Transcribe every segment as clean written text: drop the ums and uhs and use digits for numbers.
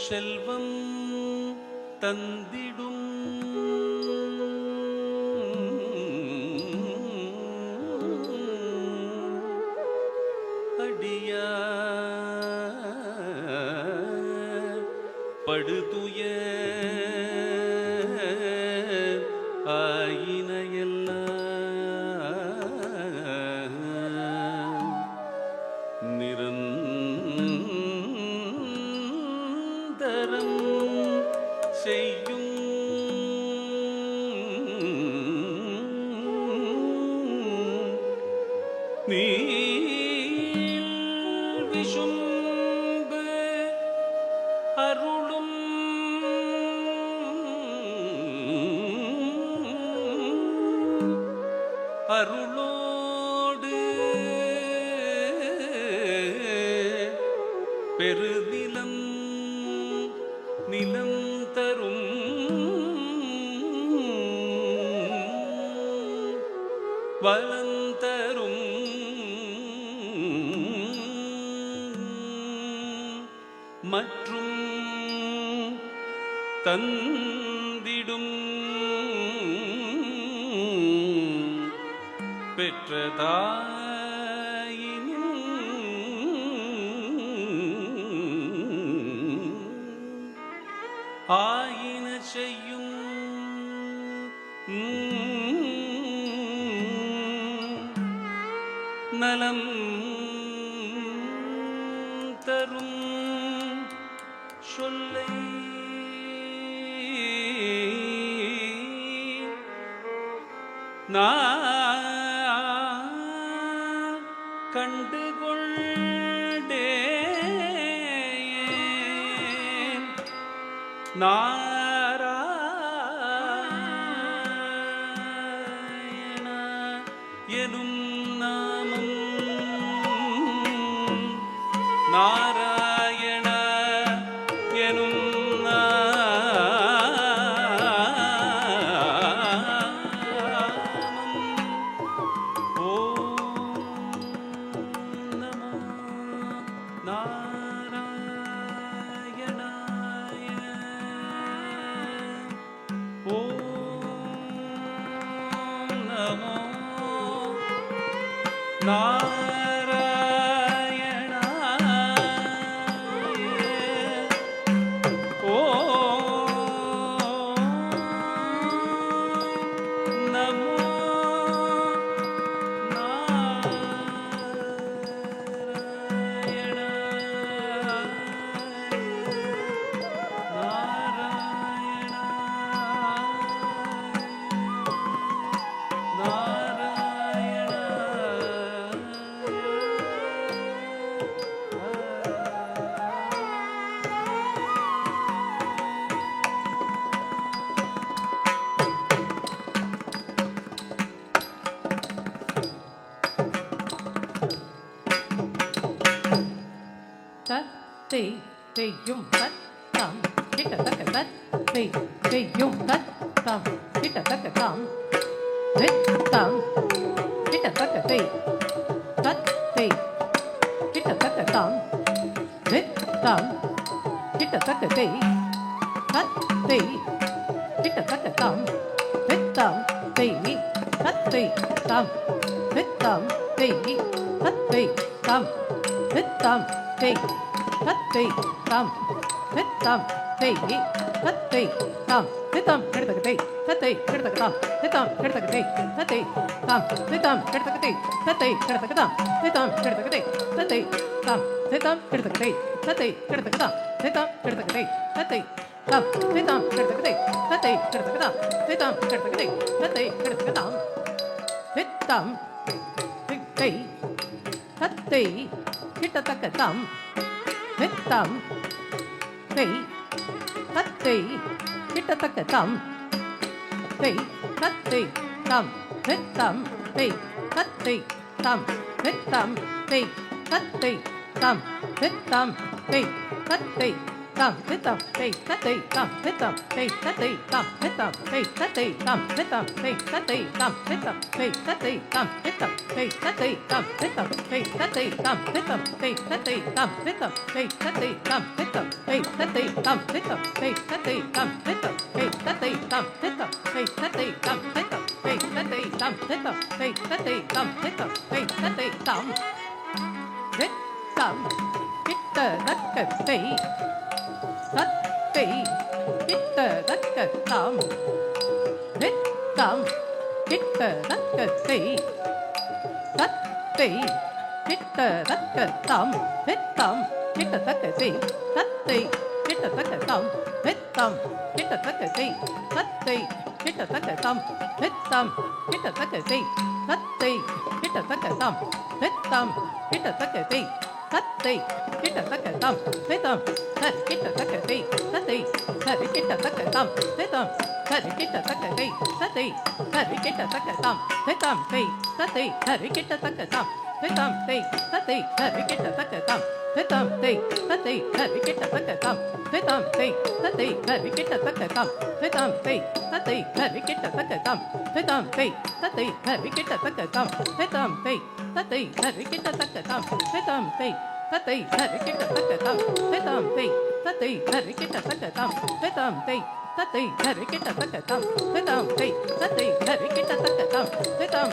செல்வம் தந்திடும் அடியார் படுதுயர் ஆயினையெல்லாம் நிரந்தரம் செய்யும் நீள் விஷும்பு அருளும் அருளோடு பெருநிலம் நிலம் தரும் வளம் தரும் மற்றும் தந்திடும் பெற்ற தாயினும் ஆயின செய்யும் நலம் தரும் சொல்லை நான் கண்டுகொண்டேன் நாராயண எனும் நாமம் நாராயண எனும் செய்யும் தம் கிட்டத்தக்க செய்யும் தம் கிட்டத்தக்க தாம் தம் கிட்டத்தக்க கிட்டத்தக்க தாம் தம் கிட்டத்தக்க கிட்டத்தக்க தாம் தம் தம் தம் தம் தம் தத்தை தாம் தித்தம் தெய் தத்தை தாம் தித்தம் கெடுத்தகத்தை தத்தை கெடுத்தகதாம் தித்தம் கெடுத்தகத்தை தத்தை தாம் தித்தம் கெடுத்தகத்தை தத்தை கெடுத்தகதாம் தித்தம் கெடுத்தகத்தை தத்தை தாம் தித்தம் கெடுத்தகத்தை தத்தை கெடுத்தகதாம் தித்தம் கெடுத்தகத்தை தத்தை தாம் தித்தம் கெடுத்தகத்தை தத்தை கெடுத்தகதாம் தித்தம் கெடுத்தகத்தை தத்தை கெடுத்தகதாம் தித்தம் தித்தை தத்தை கிட்டத்தக்க தாம் தித்தம் தெய் தத்தை கிட்டத்தக்க தாம் தெய் தத்தை தாம் தித்தம் தெய் தத்தை தாம் தித்தம் தெய் தத்தை தாம் தித்தம் தெய் தத்தை tam tam hey tatay tam tam hey tatay tam tam hey tatay tam tam hey tatay tam tam hey tatay tam tam hey tatay tam tam hey tatay tam tam hey tatay tam tam hey tatay tam tam hey tatay tam tam hey tatay tam tam hey tatay tam tam hey tatay tam tam hey tatay tam tam hey tatay tam tam hey tatay tam tam hitta dakkai tattai hitta dakkatam hittam hitta dakkai tattai hitta dakkatam hittam hitta dakkai tattai hitta dakkatam hittam hitta dakkai tattai hitta dakkatam hittam hitta dakkai tattai hitta dakkatam hittam hitta dakkai tattai hitta dakkatam hittam hitta dakkai tattai hitta dakkatam hittam hitta dakkai tattai hitta dakkatam hittam tattai hitta dakkatam hittam tattai hitta dakkatam hittam tattai hitta dakkatam hittam tattai hitta dakkatam hittam tattai hitta dakkatam hittam tattai hitta dakkatam hittam tattai hitta dakkatam hittam tattai hitta dakkatam hittam tattai hitta dakkatam hittam tattai hitta dakkatam hittam tattai hitta dakkatam hittam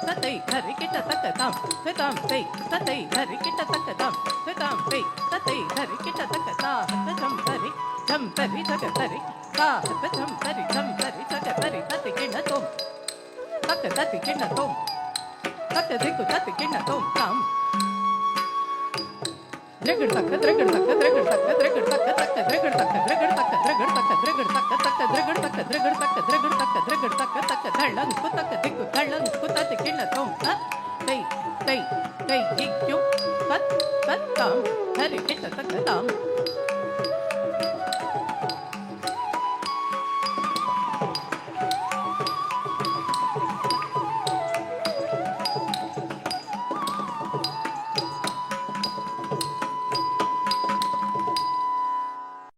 tattai hitta dakkatam hittam tattai hitta dakkatam hittam tattai hitta dakkatam hittam tari jam tari takatari ka jam tari takatari tati kinatom takatati kinatom takatiku tati kinatom tam Drigger takka drigger takka drigger takka drigger takka takka drigger takka drigger takka drigger takka drigger takka takka drigger takka drigger takka drigger takka drigger takka takka thallan kutaka dikku thallan kutati kinatom tat tei ikyu tat tam hari kita takka tam